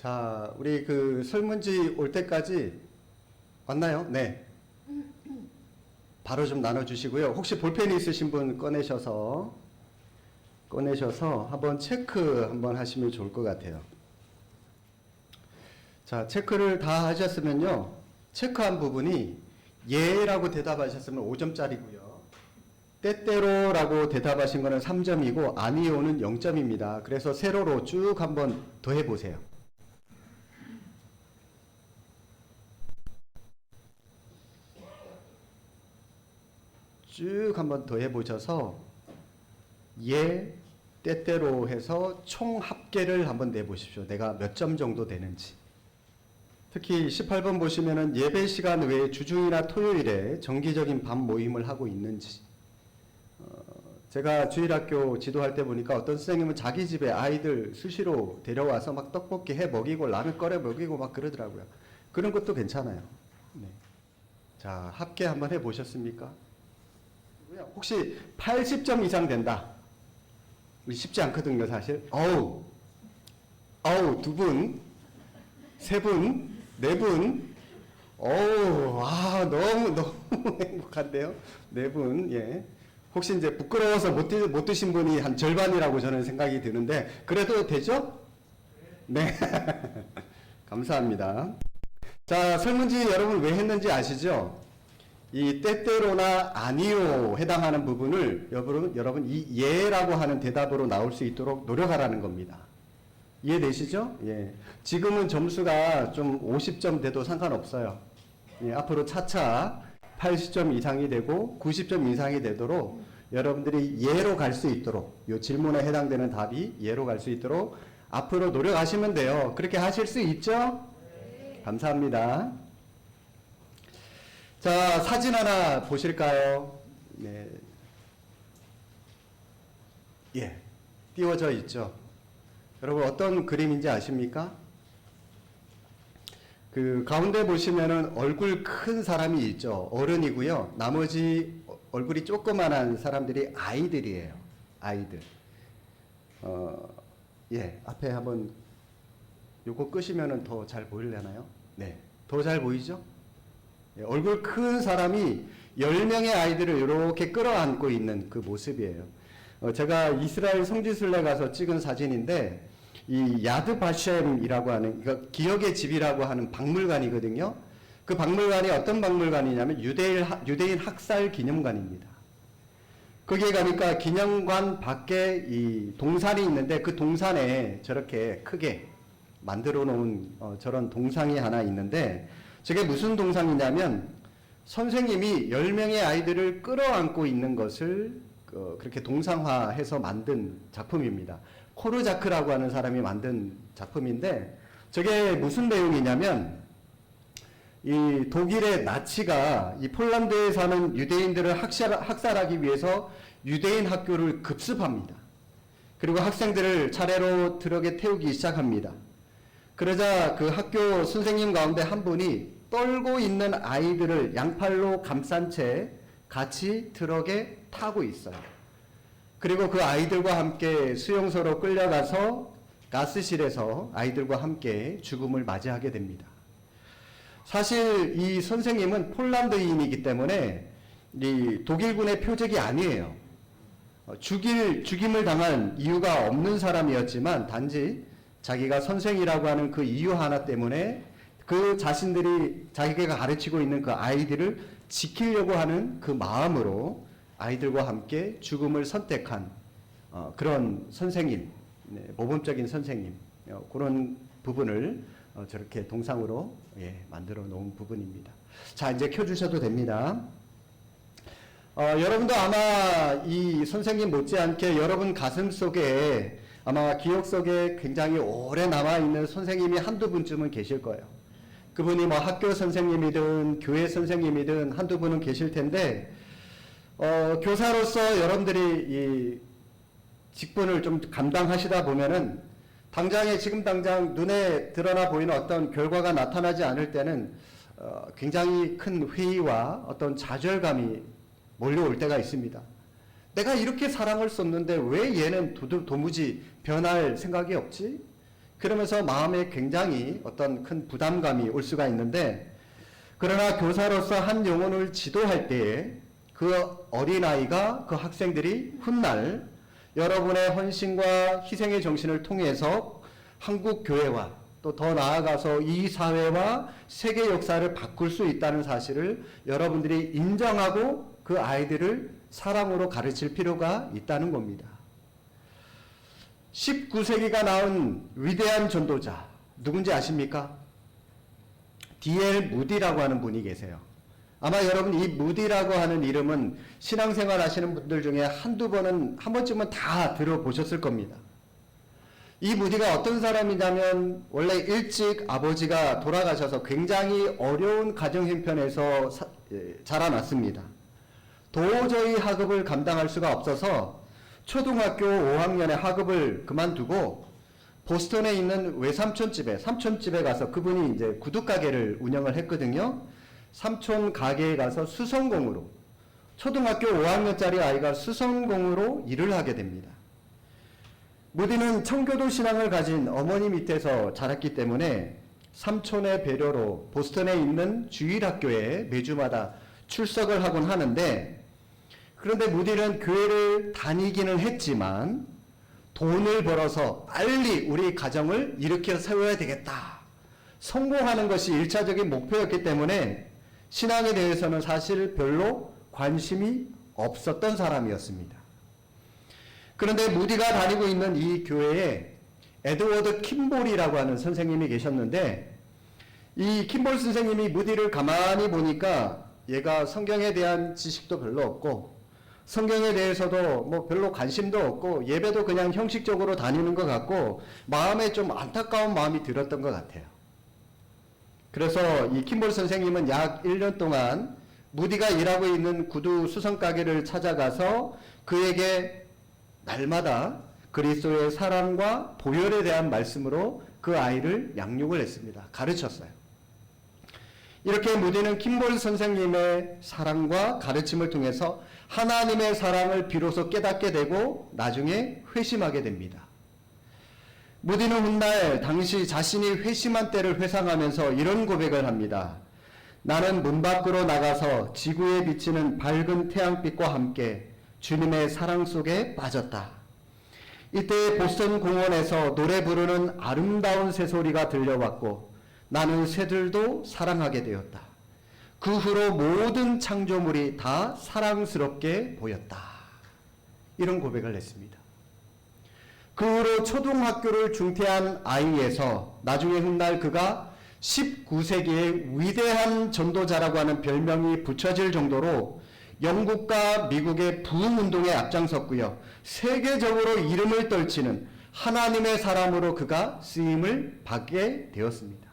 자, 우리 그 설문지 올 때까지 왔나요? 네. 바로 좀 나눠주시고요. 혹시 볼펜이 있으신 분 꺼내셔서 한번 체크 한번 하시면 좋을 것 같아요. 자, 체크를 다 하셨으면요. 체크한 부분이 예라고 대답하셨으면 5점짜리고요. 때때로라고 대답하신 거는 3점이고 아니요는 0점입니다. 그래서 세로로 쭉 한번 더 해보세요. 쭉 한번 더 해보셔서 예, 때때로 해서 총 합계를 한번 내보십시오. 내가 몇 점 정도 되는지. 특히 18번 보시면은 예배 시간 외에 주중이나 토요일에 정기적인 밤 모임을 하고 있는지. 제가 주일학교 지도할 때 보니까 어떤 선생님은 자기 집에 아이들 수시로 데려와서 막 떡볶이 해 먹이고 라면 끓여 먹이고 막 그러더라고요. 그런 것도 괜찮아요. 네. 자, 합계 한번 해 보셨습니까? 혹시 80점 이상 된다. 우리 쉽지 않거든요, 사실. 어우, 두 분, 세 분, 네 분. 어우, 너무 행복한데요. 네 분, 예. 혹시 이제 부끄러워서 못 드신 분이 한 절반이라고 저는 생각이 드는데, 그래도 되죠? 네. 감사합니다. 자, 설문지 여러분 왜 했는지 아시죠? 이 때때로나 아니요 해당하는 부분을 여러분 이 예라고 하는 대답으로 나올 수 있도록 노력하라는 겁니다. 이해되시죠? 예. 지금은 점수가 좀 50점 돼도 상관없어요. 예, 앞으로 차차 80점 이상이 되고 90점 이상이 되도록 여러분들이 예로 갈 수 있도록 이 질문에 해당되는 답이 예로 갈 수 있도록 앞으로 노력하시면 돼요. 그렇게 하실 수 있죠? 네. 감사합니다. 자, 사진 하나 보실까요? 네. 예. 띄워져 있죠. 여러분 어떤 그림인지 아십니까? 그 가운데 보시면은 얼굴 큰 사람이 있죠. 어른이고요. 나머지 얼굴이 조그만한 사람들이 아이들이에요. 아이들. 예. 앞에 한번 요거 끄시면은 더 잘 보이려나요? 네. 더 잘 보이죠? 얼굴 큰 사람이 10명의 아이들을 이렇게 끌어안고 있는 그 모습이에요. 제가 이스라엘 성지순례 가서 찍은 사진인데 이 야드 바셴이라고 하는 그러니까 기억의 집이라고 하는 박물관이거든요. 그 박물관이 어떤 박물관이냐면 유대인 학살 기념관입니다. 거기에 가니까 기념관 밖에 이 동산이 있는데 그 동산에 저렇게 크게 만들어 놓은 저런 동상이 하나 있는데 저게 무슨 동상이냐면 선생님이 10명의 아이들을 끌어안고 있는 것을 그렇게 동상화해서 만든 작품입니다. 코르자크라고 하는 사람이 만든 작품인데 저게 무슨 내용이냐면 이 독일의 나치가 이 폴란드에 사는 유대인들을 학살하기 위해서 유대인 학교를 급습합니다. 그리고 학생들을 차례로 트럭에 태우기 시작합니다. 그러자 그 학교 선생님 가운데 한 분이 떨고 있는 아이들을 양팔로 감싼 채 같이 트럭에 타고 있어요. 그리고 그 아이들과 함께 수용소로 끌려가서 가스실에서 아이들과 함께 죽음을 맞이하게 됩니다. 사실 이 선생님은 폴란드인이기 때문에 이 독일군의 표적이 아니에요. 죽임을 당한 이유가 없는 사람이었지만 단지 자기가 선생이라고 하는 그 이유 하나 때문에 그 자신들이 자기가 가르치고 있는 그 아이들을 지키려고 하는 그 마음으로 아이들과 함께 죽음을 선택한 그런 선생님, 모범적인 선생님 그런 부분을 저렇게 동상으로 만들어 놓은 부분입니다. 자, 이제 켜주셔도 됩니다. 여러분도 아마 이 선생님 못지않게 여러분 가슴 속에 아마 기억 속에 굉장히 오래 남아있는 선생님이 한두 분쯤은 계실 거예요. 그분이 뭐 학교 선생님이든 교회 선생님이든 한두 분은 계실 텐데 교사로서 여러분들이 이 직분을 좀 감당하시다 보면은 지금 당장 눈에 드러나 보이는 어떤 결과가 나타나지 않을 때는 굉장히 큰 회의와 어떤 좌절감이 몰려올 때가 있습니다. 내가 이렇게 사랑을 쏟는데 왜 얘는 도무지 변할 생각이 없지? 그러면서 마음에 굉장히 어떤 큰 부담감이 올 수가 있는데, 그러나 교사로서 한 영혼을 지도할 때에 그 어린아이가, 그 학생들이 훗날 여러분의 헌신과 희생의 정신을 통해서 한국 교회와 또 더 나아가서 이 사회와 세계 역사를 바꿀 수 있다는 사실을 여러분들이 인정하고 그 아이들을 사랑으로 가르칠 필요가 있다는 겁니다. 19세기가 낳은 위대한 전도자 누군지 아십니까? D.L. 무디라고 하는 분이 계세요. 아마 여러분 이 무디라고 하는 이름은 신앙생활 하시는 분들 중에 한 번쯤은 다 들어보셨을 겁니다. 이 무디가 어떤 사람이냐면 원래 일찍 아버지가 돌아가셔서 굉장히 어려운 가정 형편에서 자라났습니다. 도저히 학업을 감당할 수가 없어서 초등학교 5학년에 학업을 그만두고 보스턴에 있는 삼촌집에 가서, 그분이 이제 구두가게를 운영을 했거든요. 삼촌 가게에 가서 수선공으로, 초등학교 5학년짜리 아이가 수선공으로 일을 하게 됩니다. 무디는 청교도 신앙을 가진 어머니 밑에서 자랐기 때문에 삼촌의 배려로 보스턴에 있는 주일학교에 매주마다 출석을 하곤 하는데, 그런데 무디는 교회를 다니기는 했지만 돈을 벌어서 빨리 우리 가정을 일으켜 세워야 되겠다, 성공하는 것이 1차적인 목표였기 때문에 신앙에 대해서는 사실 별로 관심이 없었던 사람이었습니다. 그런데 무디가 다니고 있는 이 교회에 에드워드 킴볼이라고 하는 선생님이 계셨는데, 이 킴볼 선생님이 무디를 가만히 보니까 얘가 성경에 대한 지식도 별로 없고 성경에 대해서도 뭐 별로 관심도 없고 예배도 그냥 형식적으로 다니는 것 같고 마음에 좀 안타까운 마음이 들었던 것 같아요. 그래서 이 킴볼 선생님은 약 1년 동안 무디가 일하고 있는 구두 수선 가게를 찾아가서 그에게 날마다 그리스도의 사랑과 보혈에 대한 말씀으로 그 아이를 양육을 했습니다. 가르쳤어요. 이렇게 무디는 킴볼 선생님의 사랑과 가르침을 통해서 하나님의 사랑을 비로소 깨닫게 되고 나중에 회심하게 됩니다. 무디는 훗날 당시 자신이 회심한 때를 회상하면서 이런 고백을 합니다. 나는 문 밖으로 나가서 지구에 비치는 밝은 태양빛과 함께 주님의 사랑 속에 빠졌다. 이때 보스턴 공원에서 노래 부르는 아름다운 새소리가 들려왔고 나는 새들도 사랑하게 되었다. 그 후로 모든 창조물이 다 사랑스럽게 보였다. 이런 고백을 했습니다. 그 후로 초등학교를 중퇴한 아이에서 나중에 훗날 그가 19세기의 위대한 전도자라고 하는 별명이 붙여질 정도로 영국과 미국의 부흥운동에 앞장섰고요. 세계적으로 이름을 떨치는 하나님의 사람으로 그가 쓰임을 받게 되었습니다.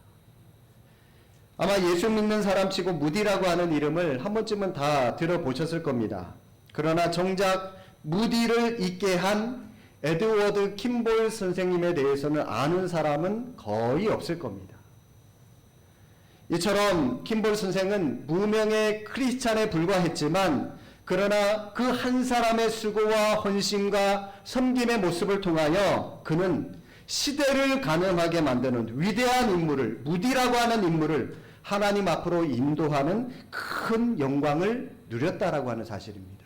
아마 예수 믿는 사람치고 무디라고 하는 이름을 한 번쯤은 다 들어보셨을 겁니다. 그러나 정작 무디를 있게 한 에드워드 킴볼 선생님에 대해서는 아는 사람은 거의 없을 겁니다. 이처럼 킴볼 선생은 무명의 크리스찬에 불과했지만 그러나 그 한 사람의 수고와 헌신과 섬김의 모습을 통하여 그는 시대를 가능하게 만드는 위대한 인물을, 무디라고 하는 인물을 하나님 앞으로 인도하는 큰 영광을 누렸다라고 하는 사실입니다.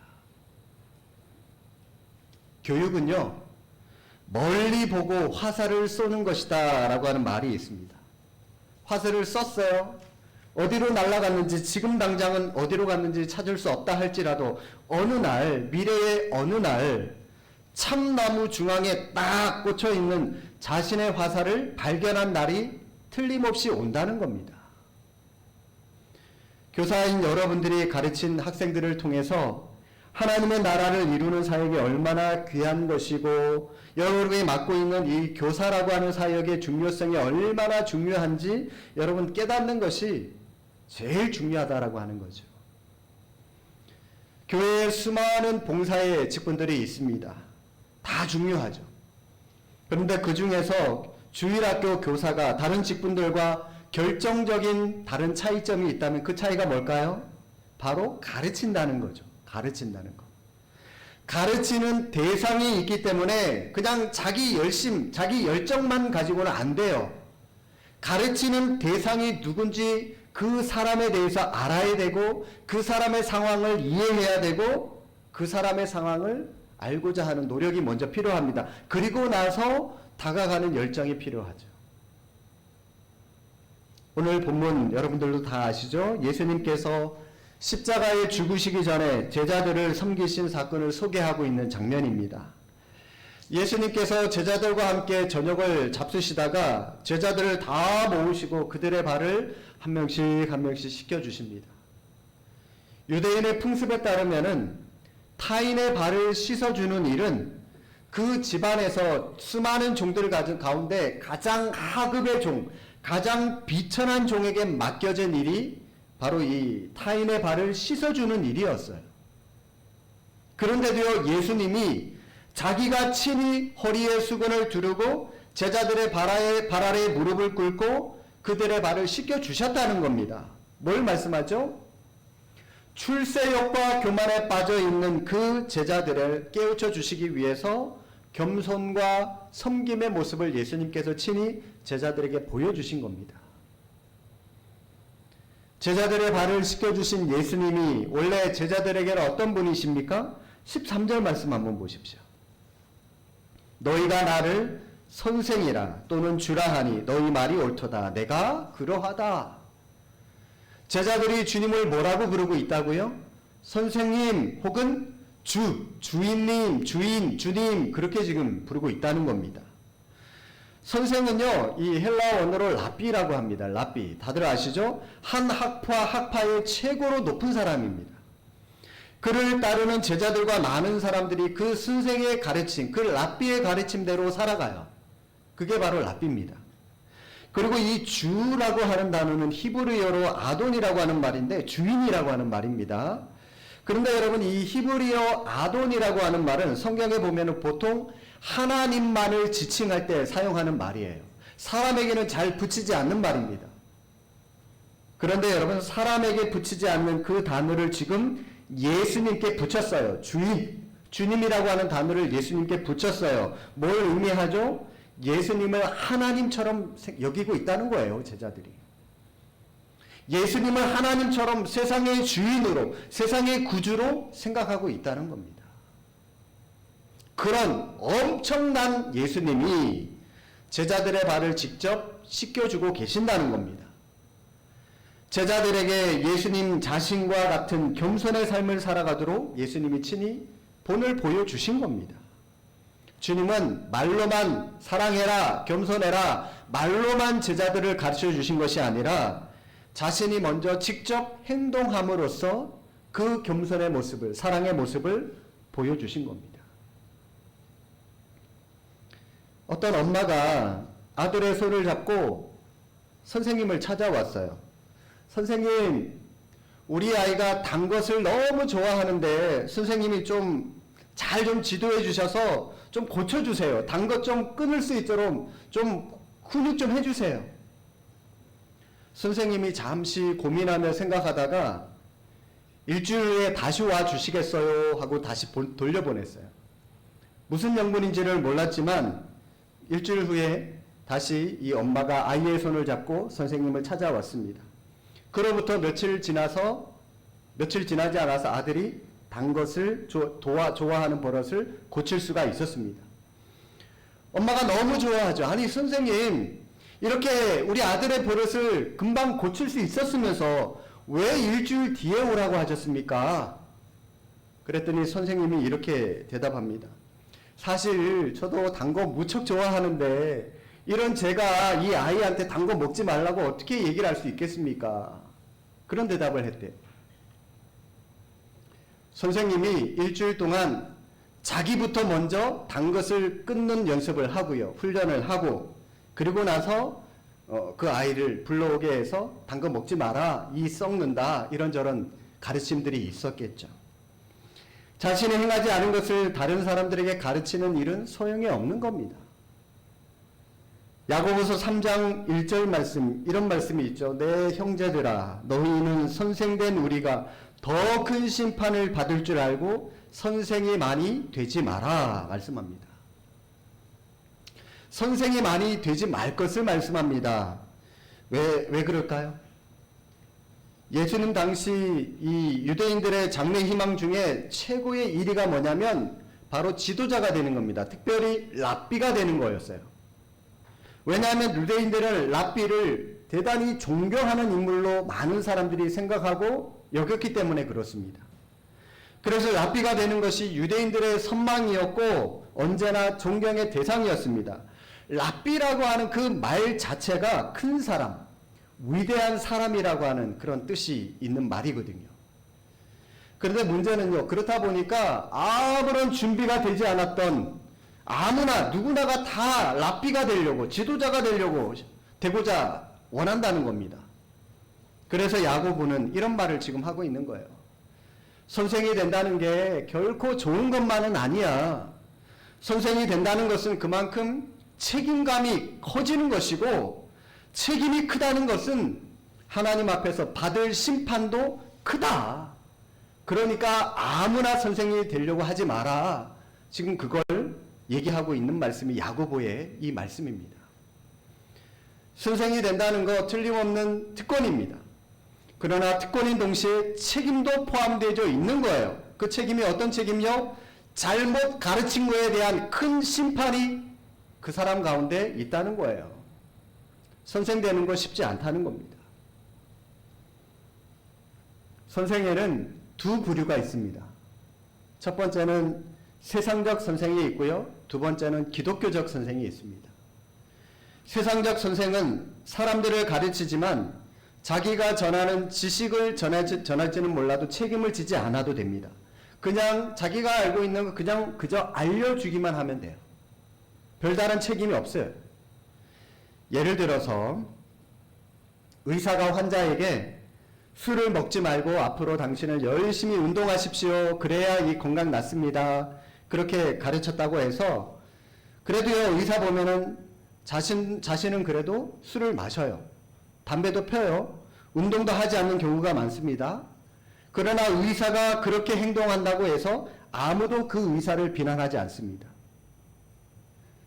교육은요, 멀리 보고 화살을 쏘는 것이다 라고 하는 말이 있습니다. 화살을 쐈어요. 어디로 날아갔는지, 지금 당장은 어디로 갔는지 찾을 수 없다 할지라도 어느 날, 미래의 어느 날 참나무 중앙에 딱 꽂혀 있는 자신의 화살을 발견한 날이 틀림없이 온다는 겁니다. 교사인 여러분들이 가르친 학생들을 통해서 하나님의 나라를 이루는 사역이 얼마나 귀한 것이고 여러분이 맡고 있는 이 교사라고 하는 사역의 중요성이 얼마나 중요한지 여러분 깨닫는 것이 제일 중요하다라고 하는 거죠. 교회에 수많은 봉사의 직분들이 있습니다. 다 중요하죠. 그런데 그 중에서 주일학교 교사가 다른 직분들과 결정적인 다른 차이점이 있다면 그 차이가 뭘까요? 바로 가르친다는 거죠. 가르친다는 것. 가르치는 대상이 있기 때문에 그냥 자기 열심, 자기 열정만 가지고는 안 돼요. 가르치는 대상이 누군지 그 사람에 대해서 알아야 되고 그 사람의 상황을 이해해야 되고 그 사람의 상황을 알고자 하는 노력이 먼저 필요합니다. 그리고 나서 다가가는 열정이 필요하죠. 오늘 본문 여러분들도 다 아시죠? 예수님께서 십자가에 죽으시기 전에 제자들을 섬기신 사건을 소개하고 있는 장면입니다. 예수님께서 제자들과 함께 저녁을 잡수시다가 제자들을 다 모으시고 그들의 발을 한 명씩 한 명씩 씻겨주십니다. 유대인의 풍습에 따르면은 타인의 발을 씻어주는 일은 그 집안에서 수많은 종들을 가진 가운데 가장 하급의 종, 가장 비천한 종에게 맡겨진 일이 바로 이 타인의 발을 씻어주는 일이었어요. 그런데도요, 예수님이 자기가 친히 허리에 수건을 두르고 제자들의 발 아래에 무릎을 꿇고 그들의 발을 씻겨주셨다는 겁니다. 뭘 말씀하죠? 출세욕과 교만에 빠져 있는 그 제자들을 깨우쳐 주시기 위해서 겸손과 섬김의 모습을 예수님께서 친히 제자들에게 보여주신 겁니다. 제자들의 발을 씻겨주신 예수님이 원래 제자들에게는 어떤 분이십니까? 13절 말씀 한번 보십시오. 너희가 나를 선생이라 또는 주라 하니 너희 말이 옳도다. 내가 그러하다. 제자들이 주님을 뭐라고 부르고 있다고요? 선생님 혹은 주인님, 주인, 주님 그렇게 지금 부르고 있다는 겁니다. 선생은요, 이 헬라어 언어로 랍비라고 합니다. 랍비. 다들 아시죠? 한 학파의 최고로 높은 사람입니다. 그를 따르는 제자들과 많은 사람들이 그 선생의 가르침, 그 랍비의 가르침대로 살아가요. 그게 바로 랍비입니다. 그리고 이 주라고 하는 단어는 히브리어로 아돈이라고 하는 말인데 주인이라고 하는 말입니다. 그런데 여러분 이 히브리어 아돈이라고 하는 말은 성경에 보면 보통 하나님만을 지칭할 때 사용하는 말이에요. 사람에게는 잘 붙이지 않는 말입니다. 그런데 여러분 사람에게 붙이지 않는 그 단어를 지금 예수님께 붙였어요. 주님이라고 하는 단어를 예수님께 붙였어요. 뭘 의미하죠? 예수님을 하나님처럼 여기고 있다는 거예요, 제자들이. 예수님을 하나님처럼 세상의 주인으로, 세상의 구주로 생각하고 있다는 겁니다. 그런 엄청난 예수님이 제자들의 발을 직접 씻겨주고 계신다는 겁니다. 제자들에게 예수님 자신과 같은 겸손의 삶을 살아가도록 예수님이 친히 본을 보여주신 겁니다. 주님은 말로만 사랑해라, 겸손해라, 말로만 제자들을 가르쳐 주신 것이 아니라 자신이 먼저 직접 행동함으로써 그 겸손의 모습을, 사랑의 모습을 보여주신 겁니다. 어떤 엄마가 아들의 손을 잡고 선생님을 찾아왔어요. 선생님, 우리 아이가 단 것을 너무 좋아하는데 선생님이 잘 좀 지도해 주셔서 좀 고쳐주세요. 단 것 좀 끊을 수 있도록 좀 훈육 좀 해주세요. 선생님이 잠시 고민하며 생각하다가 일주일 후에 다시 와 주시겠어요? 하고 다시 돌려보냈어요. 무슨 명분인지를 몰랐지만 일주일 후에 다시 이 엄마가 아이의 손을 잡고 선생님을 찾아왔습니다. 그로부터 며칠 지나지 않아서 아들이 단 것을 좋아하는 버릇을 고칠 수가 있었습니다. 엄마가 너무 좋아하죠. 아니 선생님, 이렇게 우리 아들의 버릇을 금방 고칠 수 있었으면서 왜 일주일 뒤에 오라고 하셨습니까? 그랬더니 선생님이 이렇게 대답합니다. 사실 저도 단 거 무척 좋아하는데 이런 제가 이 아이한테 단 거 먹지 말라고 어떻게 얘기를 할 수 있겠습니까? 그런 대답을 했대요. 선생님이 일주일 동안 자기부터 먼저 단 것을 끊는 연습을 하고요. 훈련을 하고 그리고 나서 그 아이를 불러오게 해서 단 거 먹지 마라. 이 썩는다. 이런저런 가르침들이 있었겠죠. 자신이 행하지 않은 것을 다른 사람들에게 가르치는 일은 소용이 없는 겁니다. 야고보서 3장 1절 말씀, 이런 말씀이 있죠. 내 형제들아, 너희는 선생된 우리가 더 큰 심판을 받을 줄 알고 선생이 많이 되지 마라 말씀합니다. 선생이 많이 되지 말 것을 말씀합니다. 왜 그럴까요? 예수님 당시 이 유대인들의 장래 희망 중에 최고의 1위가 뭐냐면 바로 지도자가 되는 겁니다. 특별히 랍비가 되는 거였어요. 왜냐하면 유대인들은 랍비를 대단히 존경하는 인물로 많은 사람들이 생각하고 여겼기 때문에 그렇습니다. 그래서 랍비가 되는 것이 유대인들의 선망이었고 언제나 존경의 대상이었습니다. 랍비라고 하는 그 말 자체가 큰 사람, 위대한 사람이라고 하는 그런 뜻이 있는 말이거든요. 그런데 문제는요, 그렇다 보니까 아무런 준비가 되지 않았던 아무나 누구나가 다 랍비가 되려고, 지도자가 되고자 원한다는 겁니다. 그래서 야고보는 이런 말을 지금 하고 있는 거예요. 선생이 된다는 게 결코 좋은 것만은 아니야. 선생이 된다는 것은 그만큼 책임감이 커지는 것이고, 책임이 크다는 것은 하나님 앞에서 받을 심판도 크다. 그러니까 아무나 선생이 되려고 하지 마라. 지금 그걸 얘기하고 있는 말씀이 야고보의 이 말씀입니다. 선생이 된다는 거 틀림없는 특권입니다. 그러나 특권인 동시에 책임도 포함되어 있는 거예요. 그 책임이 어떤 책임이요? 잘못 가르친 거에 대한 큰 심판이 그 사람 가운데 있다는 거예요. 선생 되는 거 쉽지 않다는 겁니다. 선생에는 두 부류가 있습니다. 첫 번째는 세상적 선생이 있고요. 두 번째는 기독교적 선생이 있습니다. 세상적 선생은 사람들을 가르치지만 자기가 전하는 지식을 전할지는 몰라도 책임을 지지 않아도 됩니다. 그냥 자기가 알고 있는 거 그저 알려주기만 하면 돼요. 별다른 책임이 없어요. 예를 들어서 의사가 환자에게 술을 먹지 말고 앞으로 당신은 열심히 운동하십시오. 그래야 이 건강 낫습니다. 그렇게 가르쳤다고 해서 그래도요, 의사 보면은 자신은 그래도 술을 마셔요. 담배도 펴요. 운동도 하지 않는 경우가 많습니다. 그러나 의사가 그렇게 행동한다고 해서 아무도 그 의사를 비난하지 않습니다.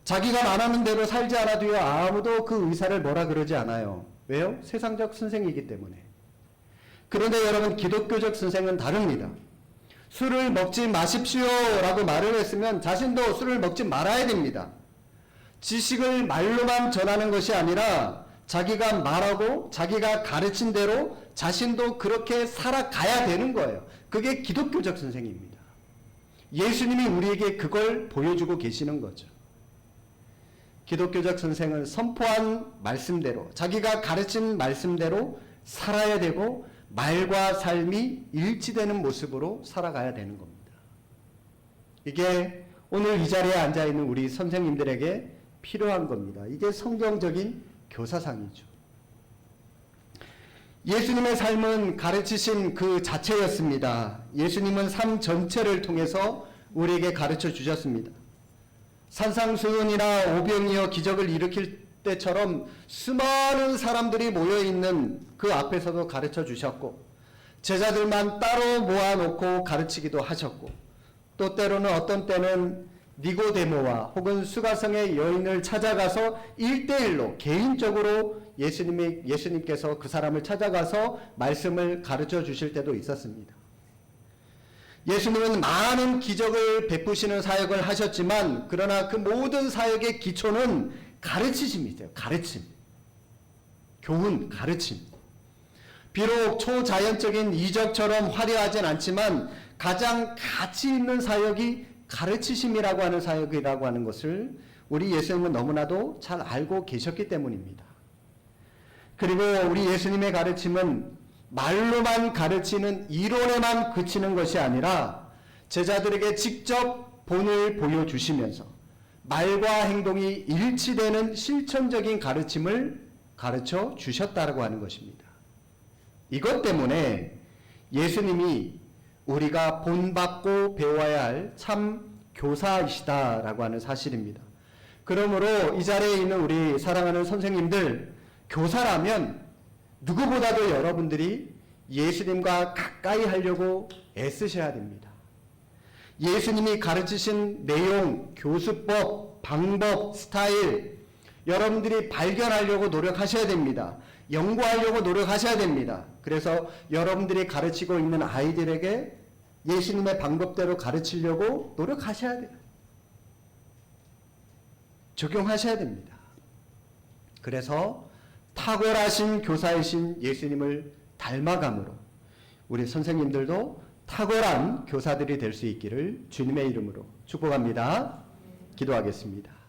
자기가 말하는 대로 살지 않아도요, 아무도 그 의사를 뭐라 그러지 않아요. 왜요? 세상적 선생이기 때문에. 그런데 여러분, 기독교적 선생은 다릅니다. 술을 먹지 마십시오 라고 말을 했으면 자신도 술을 먹지 말아야 됩니다. 지식을 말로만 전하는 것이 아니라 자기가 말하고 자기가 가르친 대로 자신도 그렇게 살아가야 되는 거예요. 그게 기독교적 선생입니다. 예수님이 우리에게 그걸 보여주고 계시는 거죠. 기독교적 선생은 선포한 말씀대로, 자기가 가르친 말씀대로 살아야 되고 말과 삶이 일치되는 모습으로 살아가야 되는 겁니다. 이게 오늘 이 자리에 앉아있는 우리 선생님들에게 필요한 겁니다. 이게 성경적인 교사상이죠. 예수님의 삶은 가르치신 그 자체였습니다. 예수님은 삶 전체를 통해서 우리에게 가르쳐 주셨습니다. 산상수훈이나 오병이어 기적을 일으킬 때처럼 수많은 사람들이 모여있는 그 앞에서도 가르쳐 주셨고, 제자들만 따로 모아놓고 가르치기도 하셨고, 또 때로는 어떤 때는 니고데모와 혹은 수가성의 여인을 찾아가서 1대1로 개인적으로 예수님께서 그 사람을 찾아가서 말씀을 가르쳐 주실 때도 있었습니다. 예수님은 많은 기적을 베푸시는 사역을 하셨지만, 그러나 그 모든 사역의 기초는 가르치심이세요. 가르침. 교훈, 가르침. 비록 초자연적인 이적처럼 화려하진 않지만 가장 가치 있는 사역이 가르치심이라고 하는 사역이라고 하는 것을 우리 예수님은 너무나도 잘 알고 계셨기 때문입니다. 그리고 우리 예수님의 가르침은 말로만 가르치는 이론에만 그치는 것이 아니라 제자들에게 직접 본을 보여주시면서 말과 행동이 일치되는 실천적인 가르침을 가르쳐 주셨다고 하는 것입니다. 이것 때문에 예수님이 우리가 본받고 배워야 할 참 교사이시다라고 하는 사실입니다. 그러므로 이 자리에 있는 우리 사랑하는 선생님들, 교사라면 누구보다도 여러분들이 예수님과 가까이 하려고 애쓰셔야 됩니다. 예수님이 가르치신 내용, 교수법, 방법, 스타일 여러분들이 발견하려고 노력하셔야 됩니다. 연구하려고 노력하셔야 됩니다. 그래서 여러분들이 가르치고 있는 아이들에게 예수님의 방법대로 가르치려고 노력하셔야 돼요. 적용하셔야 됩니다. 그래서 탁월하신 교사이신 예수님을 닮아감으로 우리 선생님들도 탁월한 교사들이 될 수 있기를 주님의 이름으로 축복합니다. 기도하겠습니다.